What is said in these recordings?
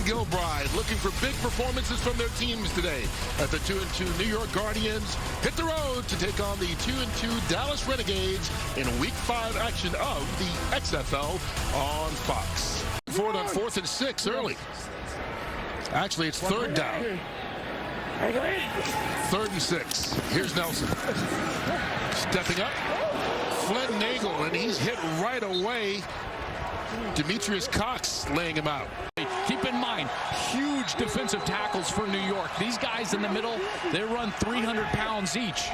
Gilbride looking for big performances from their teams today at the 2-2 New York Guardians hit the road to take on the 2-2 Dallas Renegades in Week 5 action of the XFL on Fox. Forward on 4th and 6 early. Actually, it's 3rd down. 3rd and 6. Here's Nelson. Stepping up. Flynn Nagel, and he's hit right away. Demetrius Cox laying him out. Keep in mind, huge defensive tackles for New York. These guys in the middle, they run 300 pounds each.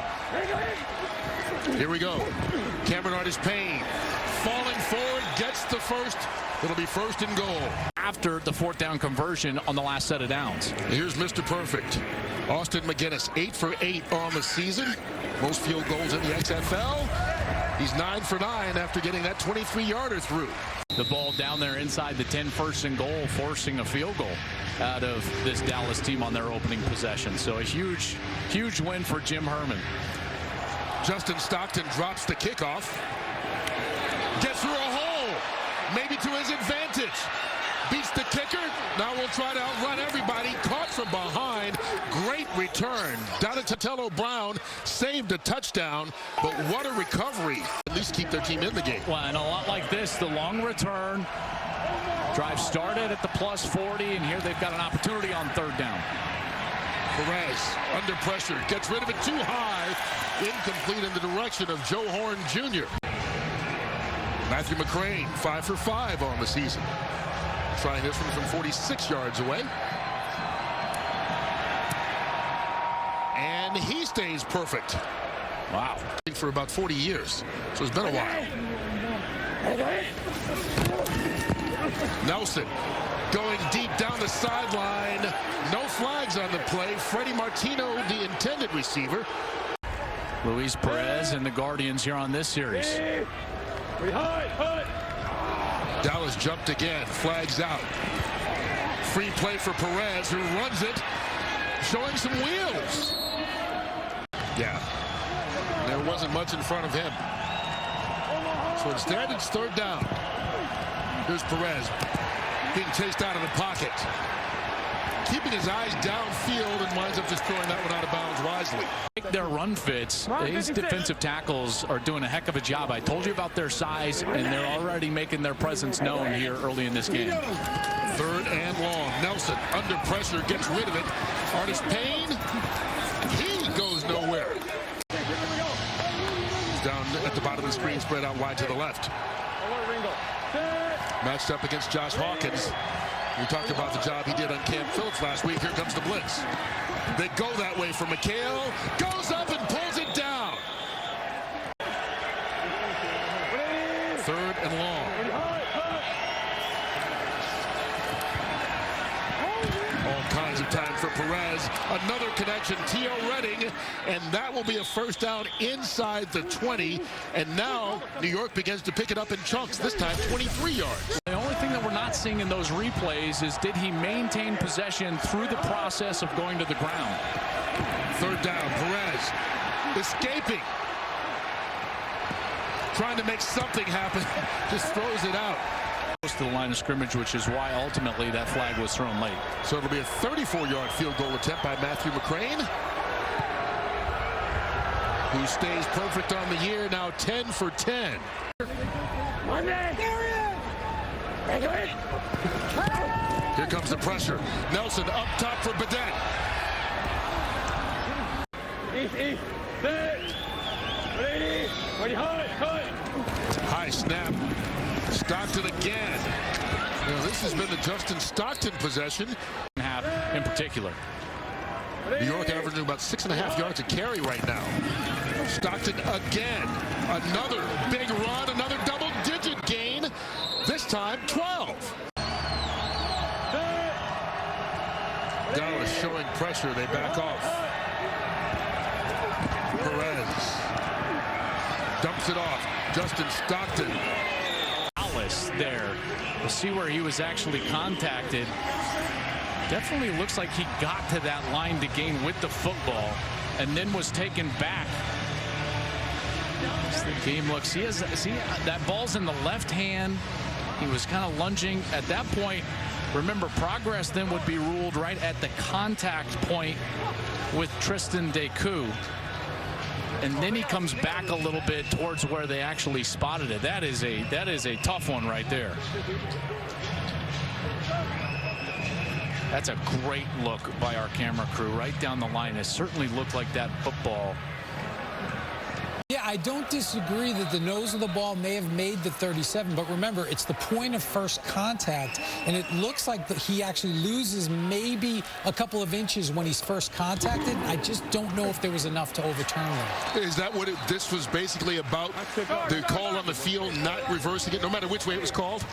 Here we go. Cameron Artis-Payne falling forward, gets the first. It'll be 1st and goal. After the 4th down conversion on the last set of downs. Here's Mr. Perfect. Austin McGinnis, 8 for 8 on the season. Most field goals in the XFL. He's 9 for 9 after getting that 23-yarder through. The ball down there inside the 10, 1st and goal, forcing a field goal out of this Dallas team on their opening possession. So a huge, huge win for Jim Herman. Justin Stockton drops the kickoff. Gets through a hole, maybe to his advantage. Beats the kicker. Now we'll try to outrun everybody. Caught from behind. Great return. Donatello Brown saved a touchdown, but what a recovery. At least keep their team in the game. Well, and a lot like this, the long return. Drive started at the +40, and here they've got an opportunity on 3rd down. Perez under pressure. Gets rid of it too high. Incomplete in the direction of Joe Horn Jr. Matthew McCrane, 5 for 5 on the season. Trying this one from 46 yards away. And he stays perfect. Wow. For about 40 years. So it's been a while. Nelson going deep down the sideline. No flags on the play. Freddie Martino, the intended receiver. Luis Perez and the Guardians here on this series. Dallas jumped again. Flags out. Free play for Perez, who runs it, showing some wheels. Yeah. There wasn't much in front of him. So instead, it's 3rd down. Here's Perez being chased out of the pocket. Keeping his eyes downfield and winds up just throwing that one out of bounds wisely. Their run fits. These defensive tackles are doing a heck of a job. I told you about their size, and they're already making their presence known here early in this game. 3rd and long. Nelson under pressure, gets rid of it. Artis-Payne, he goes nowhere. He's down at the bottom of the screen, spread out wide to the left. Matched up against Josh Hawkins. We talked about the job he did on Cam Phillips last week. Here comes the blitz. They go that way for McHale. Goes up and pulls it down. 3rd and long. All kinds of time for Perez. Another connection, T.O. Redding, and that will be a 1st down inside the 20. And now New York begins to pick it up in chunks, this time 23 yards. The only thing that we're not seeing in those replays is did he maintain possession through the process of going to the ground. 3rd down, Perez escaping. Trying to make something happen, just throws it out. Close to the line of scrimmage, which is why ultimately that flag was thrown late. So it'll be a 34-yard field goal attempt by Matthew McCrane, who stays perfect on the year, now 10 for 10. Here comes the pressure. Nelson up top for Badet. High snap. Stockton again. Now, this has been the Justin Stockton possession. In particular. New York averaging about 6.5 yards a carry right now. Stockton again. Another big run, another double-digit gain. This time 12. Dallas showing pressure. They back off. Perez dumps it off. Justin Stockton. Dallas there. We'll see where he was actually contacted. Definitely looks like he got to that line to gain with the football and then was taken back. As the game looks, see that ball's in the left hand. He was kind of lunging. At that point, Remember, progress then would be ruled right at the contact point with Tristan Deku. And then he comes back a little bit towards where they actually spotted it. That is a tough one right there. That's a great look by our camera crew right down the line. It certainly looked like that football. Yeah, I don't disagree that the nose of the ball may have made the 37, but remember, it's the point of first contact, and it looks like that he actually loses maybe a couple of inches when he's first contacted. I just don't know if there was enough to overturn that. Is that what this was basically about? The call on the field, not reversing it, no matter which way it was called?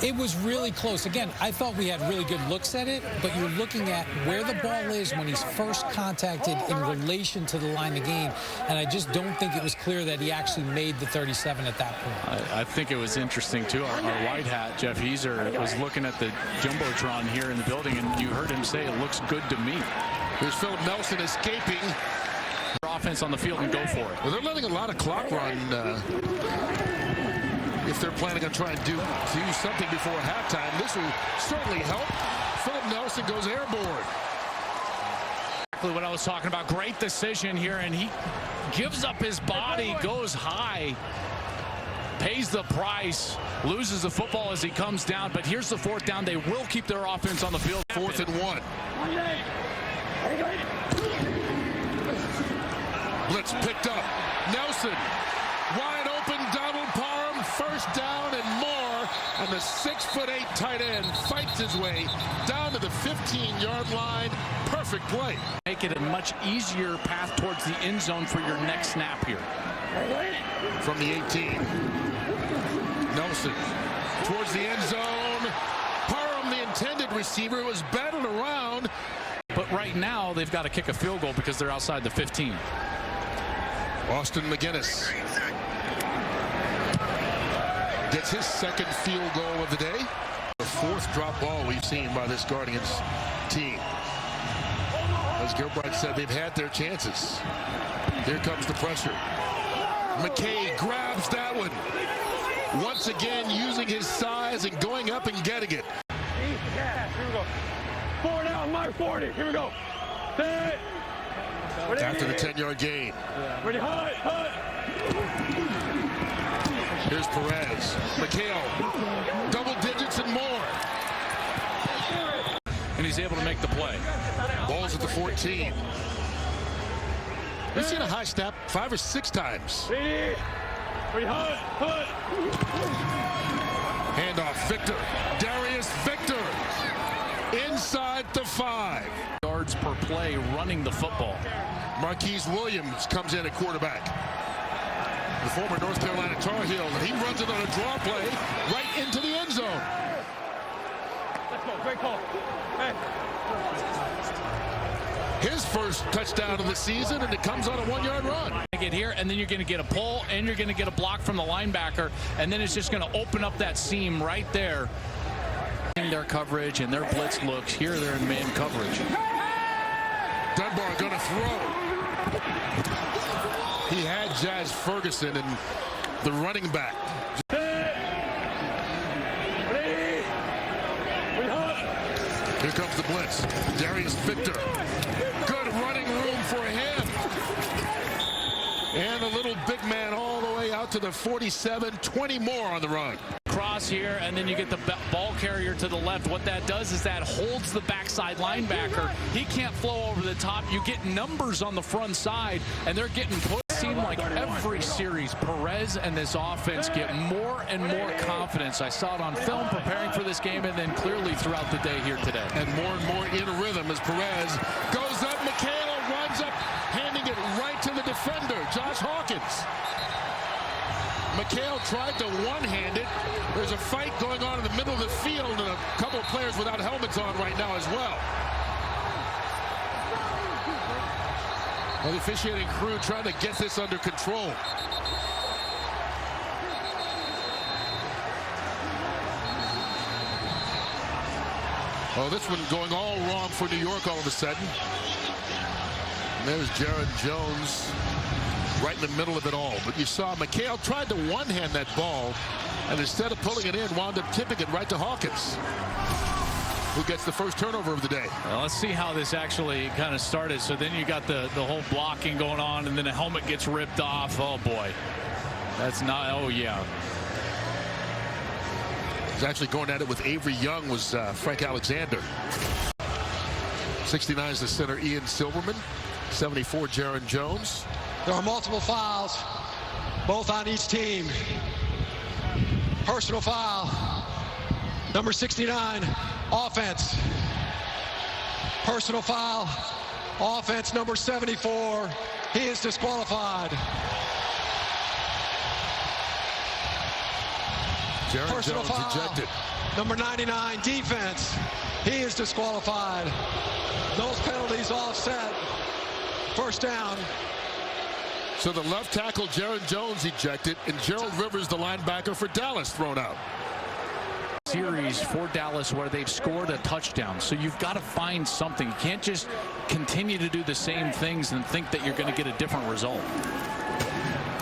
It was really close. Again, I thought we had really good looks at it, but you're looking at where the ball is when he's first contacted in relation to the line of game, and I just don't think it was clear that he actually made the 37 at that point. I think it was interesting, too. Our white hat, Jeff Heeser, was looking at the Jumbotron here in the building, and you heard him say it looks good to me. Here's Philip Nelson escaping. Offense on the field and go for it. Well, they're letting a lot of clock run if they're planning on trying to do something before halftime. This will certainly help. Philip Nelson goes airborne. What I was talking about. Great decision here, and he gives up his body, goes high, pays the price, loses the football as he comes down. But here's the fourth down. They will keep their offense on the field. 4th and 1. Blitz picked up. Nelson wide open. Donald Parham, first down and more. And the 6'8" tight end fights his way down to the 15-yard line. Perfect play. Make it a much easier path towards the end zone for your next snap here. From the 18. Nelson towards the end zone. Parham, the intended receiver, was battled around. But right now, they've got to kick a field goal because they're outside the 15. Austin McGinnis gets his second field goal of the day. The 4th drop ball we've seen by this Guardians team. As Gilbride said, they've had their chances. Here comes the pressure. McKay grabs that one. Once again, using his size and going up and getting it. Here we go. 4 down, mark 40. Here we go. Set. After the 10-yard gain. Ready, hut. Here's Perez. McHale, double digits and more. And he's able to make the play. Ball's at the 14. We've seen a high snap 5 or 6 times. Ready, hut. Handoff, Victor. Darius Victor. Inside the 5. Yards per play running the football. Marquise Williams comes in at quarterback. The former North Carolina Tar Heel, and he runs it on a draw play right into the end zone. Let's go, great call. Hey. His first touchdown of the season, and it comes on a 1-yard run. Get here, and then you're going to get a pull, and you're going to get a block from the linebacker, and then it's just going to open up that seam right there. Their coverage and their blitz looks. Here they're in man coverage. Dunbar going to throw. He had Jazz Ferguson and the running back. Here comes the blitz. Darius Victor. Good running room for him. And a little big man all the way out to the 47. 20 more on the run. Cross here, and then you get the ball carrier to the left. What that does is that holds the backside linebacker. He can't flow over the top. You get numbers on the front side, and they're getting put. It seemed like every series, Perez and this offense get more and more confidence. I saw it on film preparing for this game, and then clearly throughout the day here today. And more in a rhythm as Perez goes up. Michaela runs up, handing it right to the defender, Josh Hawkins. McHale tried to one-hand it. There's a fight going on in the middle of the field, and a couple of players without helmets on right now as well. Well, the officiating crew trying to get this under control. Oh, this one going all wrong for New York all of a sudden. And there's Jared Jones right in the middle of it all. But you saw McHale tried to one-hand that ball, and instead of pulling it in, wound up tipping it right to Hawkins. who gets the first turnover of the day. Well, let's see how this actually kind of started. So then you got the whole blocking going on, and then the helmet gets ripped off. Oh, boy. That's not, oh, yeah. He's actually going at it with Avery Young was Frank Alexander. 69 is the center Ian Silverman. 74 Jaron Jones. There are multiple fouls, both on each team. Personal foul, number 69, offense. Personal foul, offense, number 74. He is disqualified. Jaron Personal Jones foul, ejected. number 99, defense. He is disqualified. Those penalties offset. First down. So the left tackle, Jaron Jones, ejected, and Gerald Rivers, the linebacker for Dallas, thrown out. Series for Dallas where they've scored a touchdown. So you've got to find something. You can't just continue to do the same things and think that you're going to get a different result.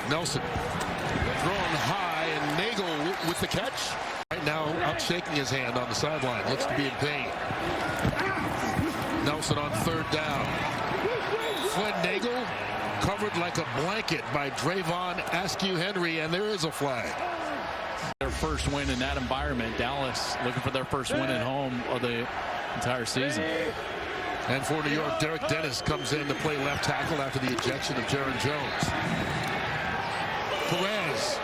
Nelson thrown high, and Nagel with the catch. Right now out shaking his hand on the sideline. Looks to be in pain. Nelson on third down. Flynn Nagel covered like a blanket by Drayvon Askew-Henry, and there is a flag. Their first win in that environment. Dallas looking for their first win at home of the entire season. And for New York, Derek Dennis comes in to play left tackle after the ejection of Jaron Jones. Perez.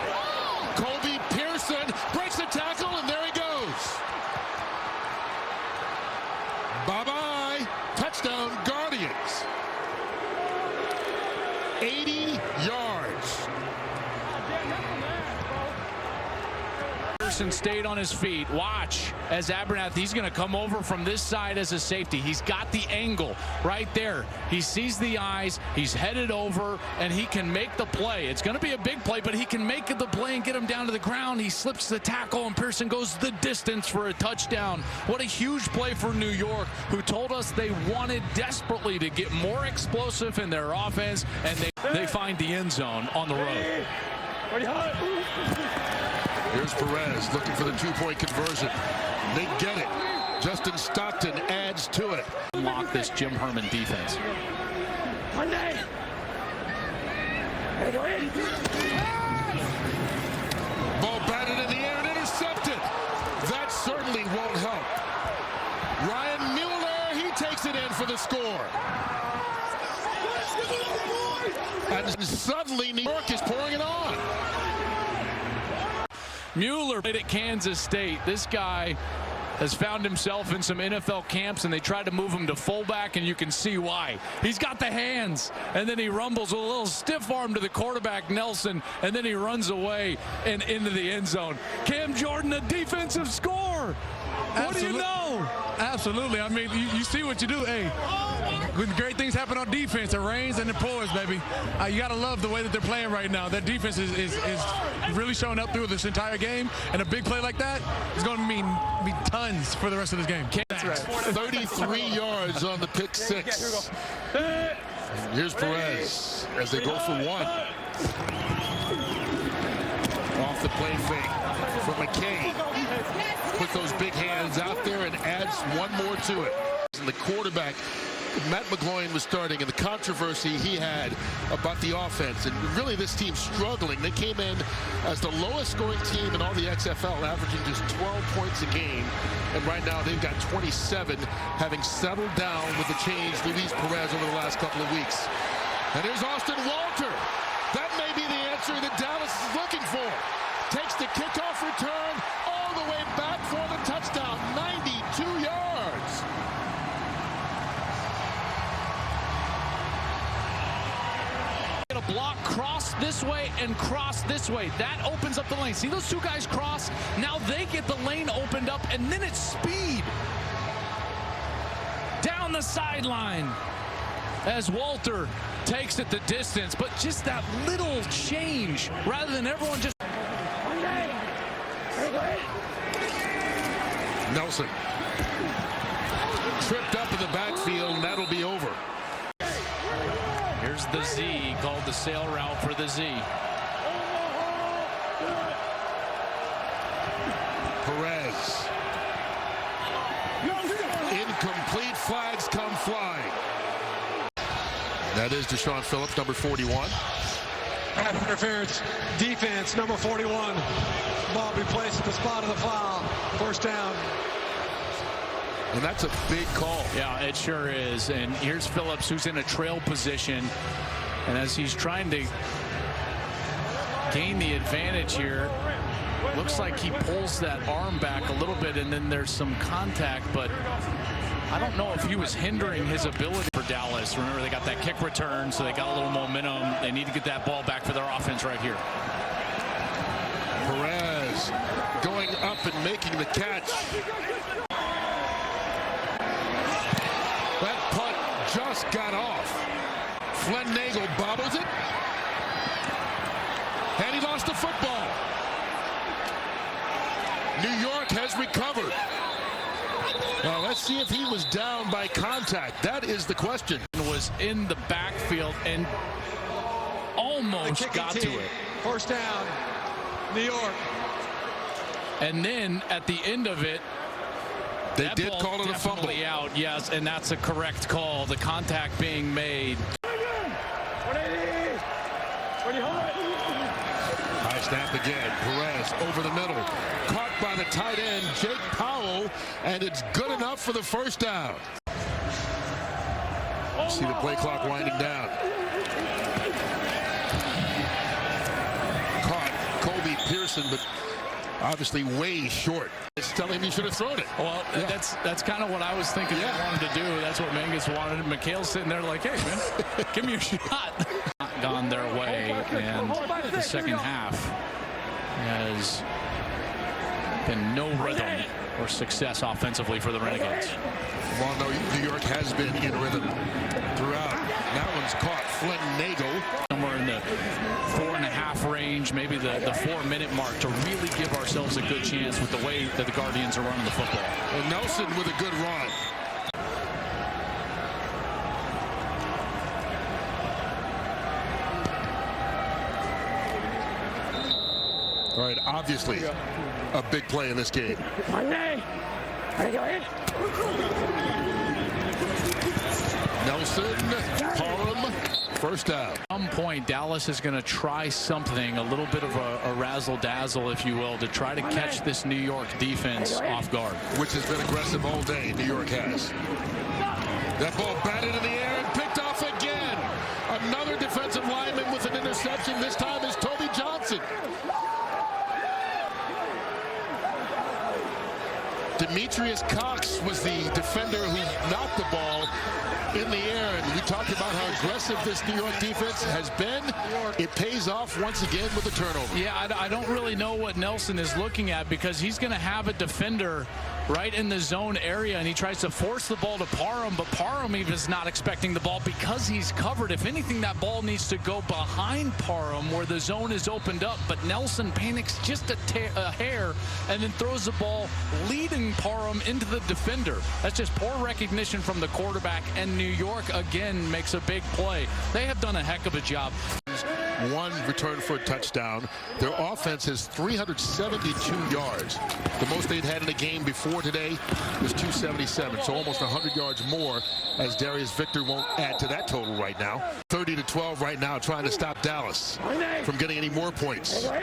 Colby Pearson breaks the tackle, and there he goes. Bye-bye. Touchdown, Guardians. 80 yards. Pearson stayed on his feet. Watch as Abernathy, he's going to come over from this side as a safety. He's got the angle right there. He sees the eyes. He's headed over, and he can make the play. It's going to be a big play, but he can make the play and get him down to the ground. He slips the tackle, and Pearson goes the distance for a touchdown. What a huge play for New York, who told us they wanted desperately to get more explosive in their offense, and they find the end zone on the road. Here's Perez looking for the two-point conversion. They get it. Justin Stockton adds to it. Unlock this Jim Herman defense. Ball batted in the air and intercepted. That certainly won't help. Ryan Mueller, he takes it in for the score. And suddenly New York is pouring it on. Mueller played at Kansas State. This guy has found himself in some NFL camps, and they tried to move him to fullback, and you can see why. He's got the hands, and then he rumbles with a little stiff arm to the quarterback, Nelson, and then he runs away and into the end zone. Cam Jordan, a defensive score. What do you know? Absolutely. I mean, you see what you do. Hey, when great things happen on defense, it rains and it pours, baby. You got to love the way that they're playing right now. Their defense is really showing up through this entire game, and a big play like that is going to mean tons for the rest of this game. That's right. 33 yards on the pick six. And here's Perez as they go for one. Off the play fake for McKay. Put those big hands out there and adds one more to it. And the quarterback, Matt McGloin, was starting, and the controversy he had about the offense. And really this team struggling. They came in as the lowest scoring team in all the XFL, averaging just 12 points a game. And right now they've got 27, having settled down with the change Luis Perez over the last couple of weeks. And here's Austin Walter. That may be the answer that Dallas is looking for. Takes the kickoff return all the way back for the touchdown. 92 yards. A block cross this way and cross this way. That opens up the lane. See those two guys cross? Now they get the lane opened up, and then it's speed. Down the sideline as Walter takes it the distance, but just that little change rather than everyone just... Nelson tripped up in the backfield, and that'll be over. Here's the Z, called the sail route for the Z. Perez. That is Deshaun Phillips, number 41. Pass interference, defense, number 41. Ball be placed at the spot of the foul. First down. And that's a big call. Yeah, it sure is. And here's Phillips, who's in a trail position. And as he's trying to gain the advantage here, looks like he pulls that arm back a little bit, and then there's some contact, but I don't know if he was hindering his ability for Dallas. Remember, they got that kick return, so they got a little momentum. They need to get that ball back for their offense right here. Perez going up and making the catch. That punt just got off. Flynn Nagel bobbles it. And he lost the football. New York has recovered. Well, let's see if he was down by contact. That is the question. Was in the backfield and almost got to it. First down, New York. And then at the end of it, they did call it a fumble. Out, yes, and that's a correct call. The contact being made. High snap again. Perez over the middle. Caught by the tight end, Jake Powell, and it's good enough for the first down. See the play clock winding down. Caught Kobe Pearson, but obviously way short. It's telling him he should have thrown it. Well, yeah. That's kind of what I was thinking they wanted to do. That's what Mangus wanted. McHale's sitting there like, hey, man, give me a shot. Not gone their way, and the second half has been no rhythm or success offensively for the Renegades. Well, no, New York has been in rhythm throughout. That one's caught. Flynn Nagel. Somewhere in the 4.5 range, maybe the 4-minute mark, to really give ourselves a good chance with the way that the Guardians are running the football. And Nelson with a good run. All right, obviously a big play in this game. Nelson, Parham, first down. At some point, Dallas is going to try something, a little bit of a razzle-dazzle, if you will, to try to catch this New York defense off guard. Which has been aggressive all day, New York has. That ball batted in the air and picked off again. Another defensive lineman with an interception. This time is Toby Johnson. Demetrius Cox was the defender who knocked the ball in the air, and we talked about how aggressive this New York defense has been. It pays off once again with a turnover. Yeah, I don't really know what Nelson is looking at, because he's going to have a defender right in the zone area, and he tries to force the ball to Parham, but Parham even is not expecting the ball because he's covered. If anything, that ball needs to go behind Parham where the zone is opened up, but Nelson panics just a hair and then throws the ball leading Parham into the defender. That's just poor recognition from the quarterback, and New York again makes a big play. They have done a heck of a job. One return for a touchdown. Their offense has 372 yards. The most they'd had in a game before today was 277, so almost 100 yards more, as Darius Victor won't add to that total right now. 30-12 right now, trying to stop Dallas from getting any more points. On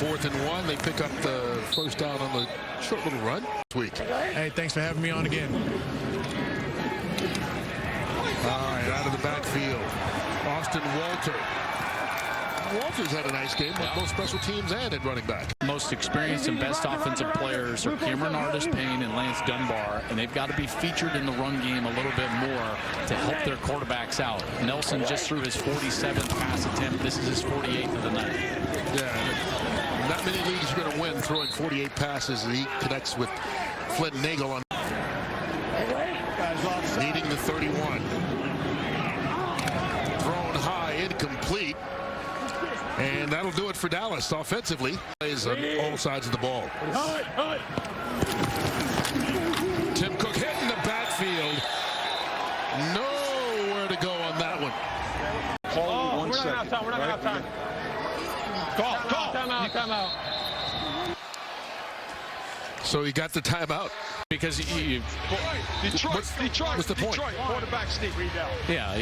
4th and 1, they pick up the first down on the short little run this week. Hey, thanks for having me on again. All right, out of the backfield, Austin Walter. Walter's had a nice game with both special teams and at running back. Most experienced and best offensive players are Cameron Artis-Payne and Lance Dunbar, and they've got to be featured in the run game a little bit more to help their quarterbacks out. Nelson just threw his 47th pass attempt. This is his 48th of the night. Yeah, not many leagues are going to win throwing 48 passes, and he connects with Flynn Nagel on needing the 31. Thrown high, incomplete. And that'll do it for Dallas offensively. Plays on all sides of the ball. Tim Cook hitting the backfield. Nowhere to go on that one. We're not out of time. We're not out of time. Call. Timeout. So he got the timeout. because Detroit, what's the point? Quarterback sneak. yeah,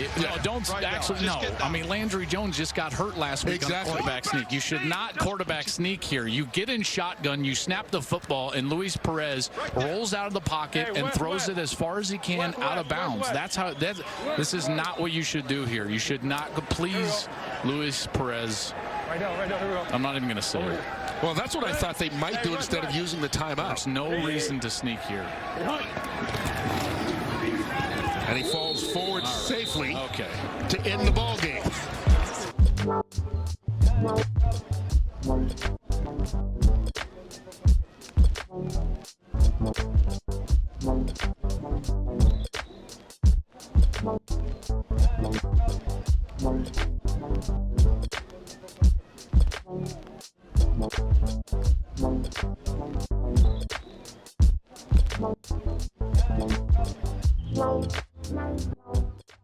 I mean, Landry Jones just got hurt last week on a quarterback sneak. You should not quarterback sneak here. You get in shotgun, you snap the football, and Luis Perez rolls out of the pocket and throws it as far as he can out of bounds. This is not what you should do here. You should not. Please, Luis Perez. Right now, here we go. I'm not even going to say it. Well, that's what I thought they might do instead of using the timeout. There's no reason to sneak here. And he falls forward safely to end the ball game. No.